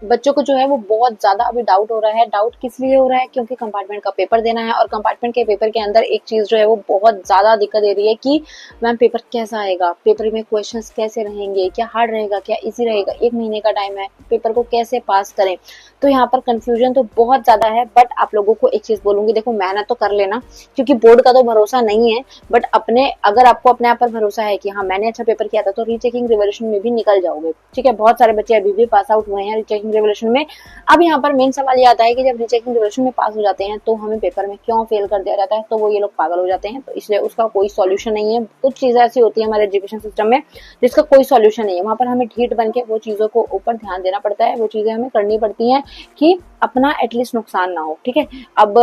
बच्चों को जो है वो बहुत ज्यादा अभी डाउट हो रहा है। डाउट किस लिए हो रहा है? क्योंकि कंपार्टमेंट का पेपर देना है और कंपार्टमेंट के पेपर के अंदर एक चीज जो है वो बहुत ज्यादा दिक्कत दे रही है कि मैम पेपर कैसा आएगा, पेपर में क्वेश्चंस कैसे रहेंगे, क्या हार्ड रहेगा, क्या इजी रहेगा, 1 महीने का टाइम है, पेपर को कैसे पास करें। तो यहाँ पर कंफ्यूजन तो बहुत ज्यादा है। बट आप लोगों को एक चीज बोलूंगी, देखो मेहनत तो कर लेना, क्योंकि बोर्ड का तो भरोसा नहीं है। बट अपने अगर आपको अपने आप पर भरोसा है कि हाँ मैंने अच्छा पेपर किया था, तो रीचेकिंग रिवोल्यूशन में भी निकल जाओगे। ठीक है, बहुत सारे बच्चे अभी भी पास आउट हुए हैं रीचेकिंग रिवोल्यूशन में। अब यहाँ पर मेन सवाल ये आता है कि जब रीचेकिंग रिवोल्यूशन में पास हो जाते हैं तो हमें पेपर में क्यों फेल कर दिया जाता है? तो वो ये लोग पागल हो जाते हैं। तो इसलिए उसका कोई सॉल्यूशन नहीं है। कुछ चीजें ऐसी होती है हमारे एजुकेशन सिस्टम में जिसका कोई सॉल्यूशन नहीं है। वहां पर हमें ढीठ बन के वो चीजों को ऊपर ध्यान देना पड़ता है, वो चीजें हमें करनी पड़ती हैं कि अपना एटलीस्ट नुकसान ना हो। ठीक है, अब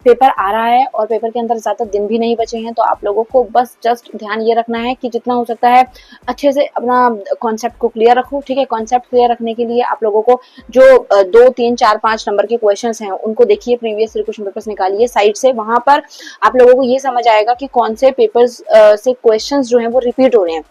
पेपर आ रहा है और पेपर के अंदर ज्यादा दिन भी नहीं बचे हैं, तो आप लोगों को बस जस्ट ध्यान ये रखना है कि जितना हो सकता है अच्छे से अपना कॉन्सेप्ट को क्लियर रखो। ठीक है, कॉन्सेप्ट क्लियर रखने के लिए आप लोगों को जो 2, 3, 4, 5 नंबर के क्वेश्चंस हैं उनको देखिए, प्रीवियस क्वेश्चन पेपर्स निकालिए साइड से। वहां पर आप लोगों को ये समझ आएगा कि कौन से पेपर्स से क्वेश्चंस जो हैं वो रिपीट हो रहे हैं।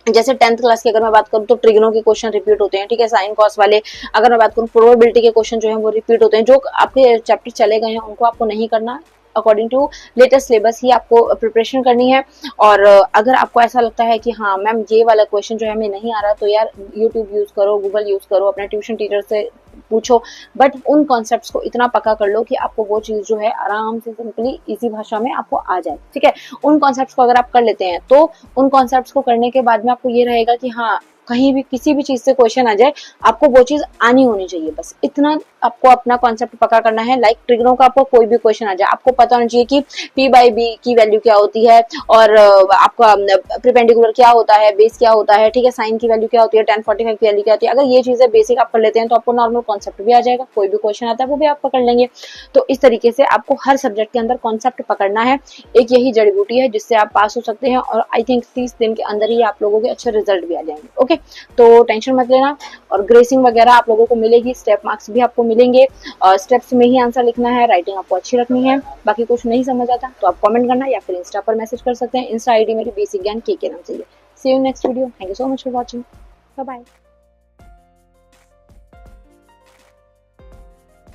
जैसे 10th क्लास की अगर मैं बात करूं तो ट्रिग्नो के क्वेश्चन रिपीट होते हैं। ठीक है, साइन कॉस वाले। अगर मैं बात करूं प्रोबेबिलिटी के क्वेश्चन जो है वो रिपीट होते हैं। जो आपके चैप्टर चले गए हैं उनको आपको नहीं करना, अकॉर्डिंग टू लेटेस्ट सिलेबस ही आपको प्रिपरेशन करनी है। और अगर आपको ऐसा लगता है कि हाँ मैम ये वाला क्वेश्चन जो है हमें नहीं आ रहा, तो यार यूट्यूब यूज करो, गूगल यूज करो, अपने ट्यूशन टीचर से पूछो। बट उन कॉन्सेप्ट्स को इतना पक्का कर लो कि आपको वो चीज जो है आराम से सिंपली इजी भाषा में आपको आ जाए। ठीक है, उन कॉन्सेप्ट्स को अगर आप कर लेते हैं तो उन कॉन्सेप्ट्स को करने के बाद में आपको ये रहेगा कि हाँ कहीं भी किसी भी चीज से क्वेश्चन आ जाए आपको वो चीज आनी होनी चाहिए। बस इतना आपको अपना कॉन्सेप्ट पक्का करना है। लाइक ट्रिग्नो का आपको कोई भी क्वेश्चन आ जाए, आपको पता होना चाहिए कि P/B की वैल्यू क्या होती है और आपका परपेंडिकुलर क्या होता है, बेस क्या होता है। ठीक है, साइन की वैल्यू क्या होती है, tan 45 की वैल्यू क्या होती है। अगर ये चीजें बेसिक आप कर लेते हैं तो आपको नॉर्मल कॉन्सेप्ट भी आ जाएगा। कोई भी क्वेश्चन आता है वो भी आप पकड़ लेंगे। तो इस तरीके से आपको हर सब्जेक्ट के अंदर कॉन्सेप्ट पकड़ना है। एक यही जड़ी बूटी है जिससे आप पास हो सकते हैं और आई थिंक 30 दिन के अंदर ही आप लोगों के अच्छे रिजल्ट भी आ जाएंगे। ओके, तो टेंशन मत लेना। और ग्रेसिंग वगैरह आप लोगों को मिलेगी, स्टेप मार्क्स भी आपको मिलेंगे। स्टेप्स में ही आंसर लिखना है, राइटिंग आपको अच्छी रखनी है। बाकी कुछ नहीं समझ आता तो आप कमेंट करना या फिर इंस्टा पर मैसेज कर सकते हैं। इंस्टा आईडी मेरी बेसिक ज्ञान के नाम से है। See you next video. Thank you so much for watching. Bye bye.